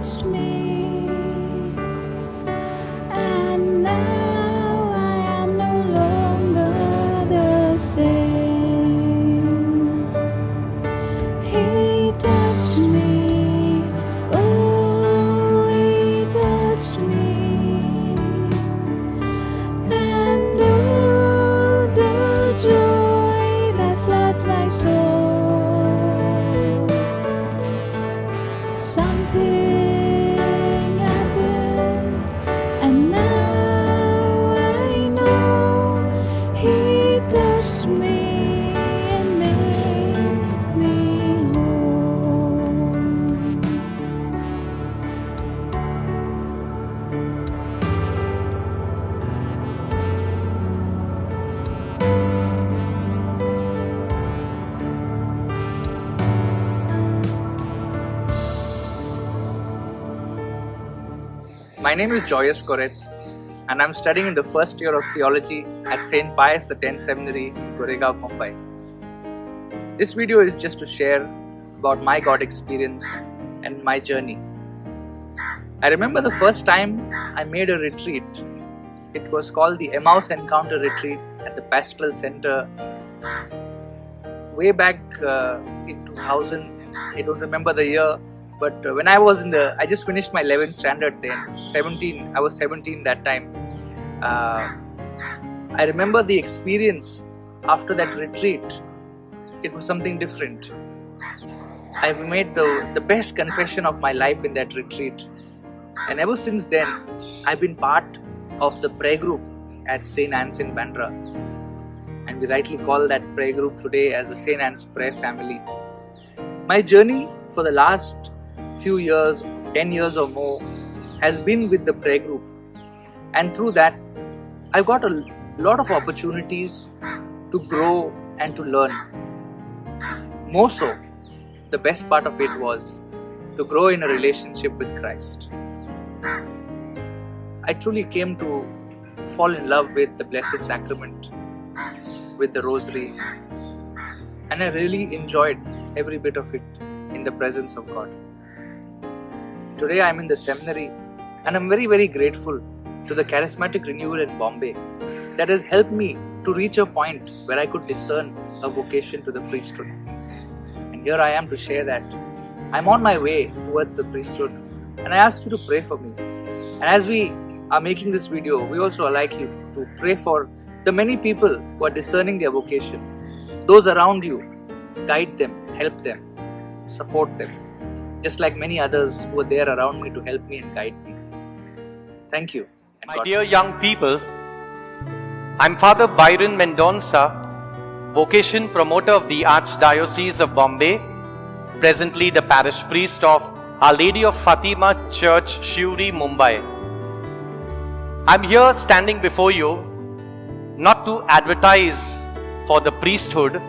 touched me, and now I am no longer the same. He touched me, oh, he touched me, and oh, the joy that floods my soul. Something happened, and now I know he touched me and made me whole. My name is Joyous Koret, and I'm studying in the first year of theology at St. Pius X Seminary, Goregaon, Mumbai. This video is just to share about my God experience and my journey. I remember the first time I made a retreat. It was called the Emmaus Encounter Retreat at the Pastoral Center way back in 2000. I don't remember the year. But when I just finished my 11th standard then, I was 17 that time. I remember the experience after that retreat. It was something different. I made the best confession of my life in that retreat. And ever since then, I've been part of the prayer group at St. Anne's in Bandra. And we rightly call that prayer group today as the St. Anne's Prayer Family. My journey for the last few years, 10 years or more, has been with the prayer group, and through that I've got a lot of opportunities to grow and to learn. More so, the best part of it was to grow in a relationship with Christ. I truly came to fall in love with the Blessed Sacrament, with the Rosary, and I really enjoyed every bit of it in the presence of God. Today I'm in the seminary, and I'm very, very grateful to the Charismatic Renewal in Bombay that has helped me to reach a point where I could discern a vocation to the priesthood. And here I am to share that I'm on my way towards the priesthood, and I ask you to pray for me. And as we are making this video, we also like you to pray for the many people who are discerning their vocation. Those around you, guide them, help them, support them, just like many others who are there around me to help me and guide me. Thank you. My dear young people, I'm Father Byron Mendonça, vocation promoter of the Archdiocese of Bombay, presently the parish priest of Our Lady of Fatima Church, Shivri, Mumbai. I'm here standing before you not to advertise for the priesthood,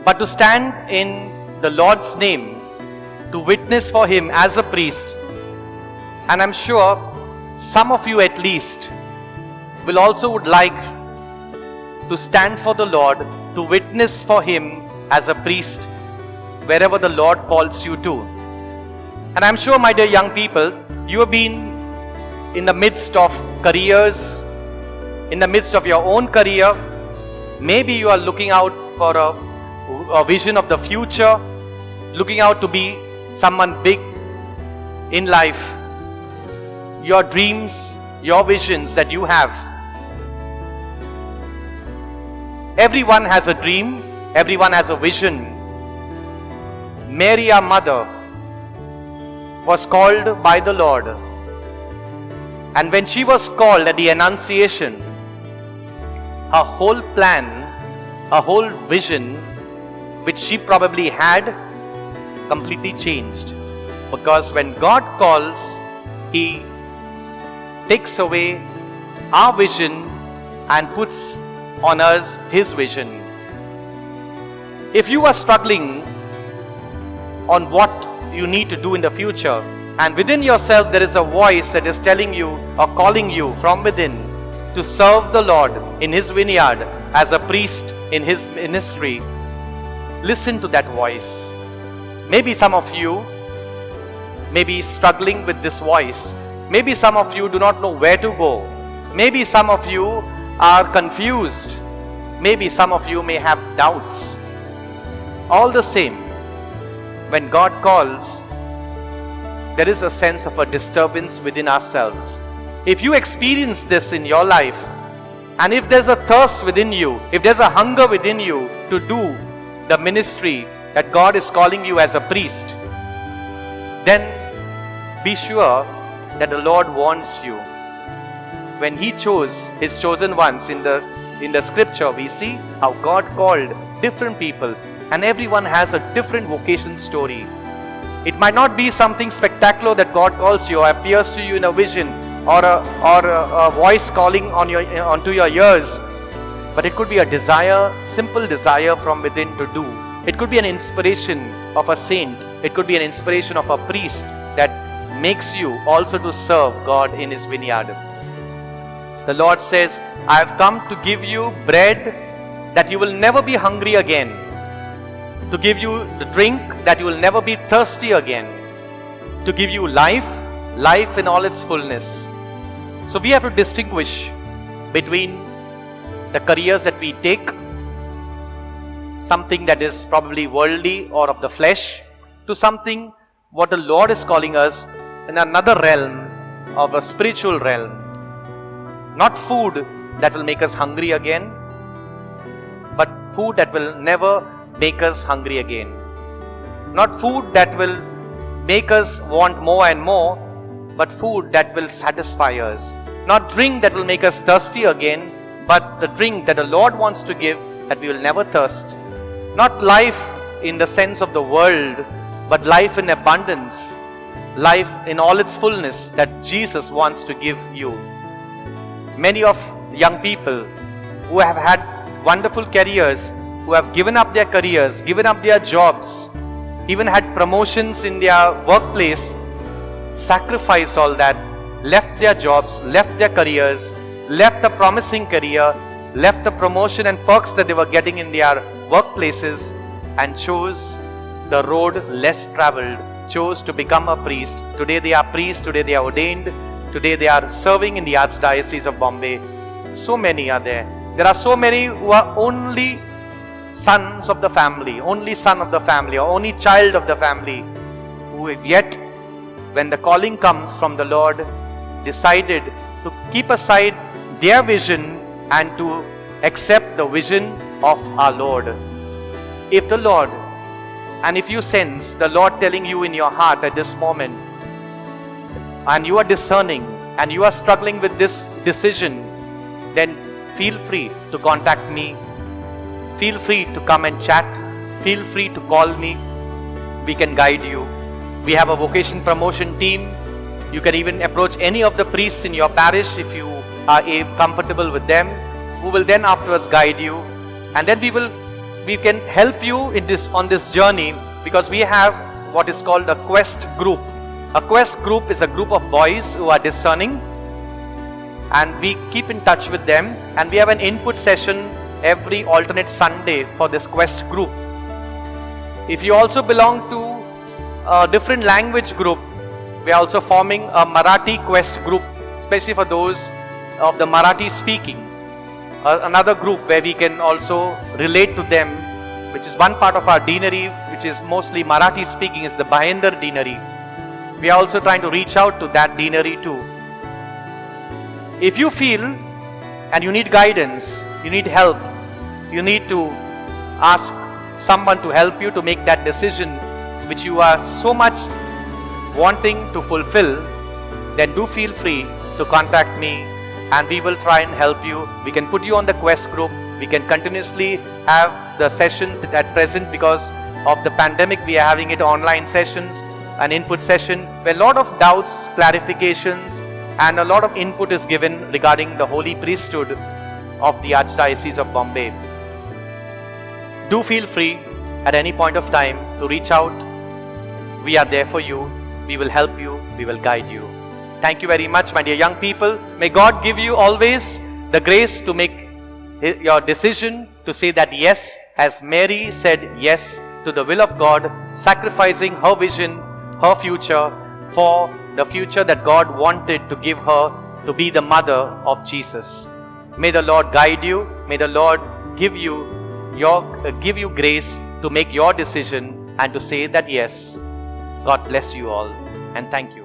but to stand in the Lord's name to witness for Him as a priest. And I'm sure some of you at least would like to stand for the Lord, to witness for Him as a priest wherever the Lord calls you to. And I'm sure, my dear young people, you have been in the midst of careers, in the midst of your own career. Maybe you are looking out for a vision of the future, looking out to be someone big in life. Your dreams, your visions that you have. Everyone has a dream, everyone has a vision. Mary, our mother, was called by the Lord. And when she was called at the Annunciation, her whole plan, her whole vision, which she probably had, completely changed. Because when God calls, He takes away our vision and puts on us His vision. If you are struggling on what you need to do in the future, and within yourself there is a voice that is telling you or calling you from within to serve the Lord in His vineyard as a priest in His ministry, listen to that voice. Maybe some of you maybe struggling with this voice. Maybe some of you do not know where to go. Maybe some of you are confused. Maybe some of you may have doubts. All the same, when God calls, there is a sense of a disturbance within ourselves. If you experience this in your life, and if there's a thirst within you, if there's a hunger within you to do the ministry that God is calling you as a priest, then be sure that the Lord wants you. When He chose His chosen ones in the scripture, we see how God called different people, and everyone has a different vocation story. It might not be something spectacular that God calls you or appears to you in a vision or a voice calling onto your ears, but it could be a desire, simple desire from within to do. It could be an inspiration of a saint. It could be an inspiration of a priest that makes you also to serve God in His vineyard. The Lord says, I have come to give you bread that you will never be hungry again, to give you the drink that you will never be thirsty again, to give you life in all its fullness. So we have to distinguish between the careers that we take, something that is probably worldly or of the flesh, to something what the Lord is calling us in another realm, of a spiritual realm. Not food that will make us hungry again, but food that will never make us hungry again. Not food that will make us want more and more, but food that will satisfy us. Not drink that will make us thirsty again, but the drink that the Lord wants to give, that we will never thirst. Not life in the sense of the world, but life in abundance, life in all its fullness that Jesus wants to give you. Many of young people who have had wonderful careers, who have given up their careers, given up their jobs, even had promotions in their workplace, sacrificed all that, left their jobs, left their careers, left a promising career, left the promotion and perks that they were getting in their workplaces, and chose the road less traveled, chose to become a priest. Today they are priests, today they are ordained, today they are serving in the Archdiocese of Bombay. So many are there. There are so many who are only sons of the family, only son of the family, or only child of the family, who yet, when the calling comes from the Lord, decided to keep aside their vision and to accept the vision of our Lord. If the Lord, and if you sense the Lord telling you in your heart at this moment, and you are discerning and you are struggling with this decision, then feel free to contact me. Feel free to come and chat. Feel free to call me. We can guide you. We have a vocation promotion team. You can even approach any of the priests in your parish if you are comfortable with them, who will then afterwards guide you. And then we can help you on this journey, because we have what is called a quest group. A quest group is a group of boys who are discerning, and we keep in touch with them, and we have an input session every alternate Sunday for this quest group. If you also belong to a different language group, we are also forming a Marathi quest group, especially for those of the Marathi speaking. Another group where we can also relate to them, which is one part of our deanery, which is mostly Marathi speaking, is the Bhayandar deanery. We are also trying to reach out to that deanery too. If you feel and you need guidance, you need help, you need to ask someone to help you to make that decision which you are so much wanting to fulfill, then do feel free to contact me, and we will try and help you. We can put you on the quest group. We can continuously have the session at present. Because of the pandemic, we are having it online sessions, an input session where a lot of doubts, clarifications, and a lot of input is given regarding the holy priesthood of the Archdiocese of Bombay. Do feel free at any point of time to reach out. We are there for you. We will help you. We will guide you. Thank you very much, my dear young people. May God give you always the grace to make your decision to say that yes, as Mary said yes to the will of God, sacrificing her vision, her future for the future that God wanted to give her to be the mother of Jesus. May the Lord guide you. May the Lord give you grace to make your decision and to say that yes. God bless you all and thank you.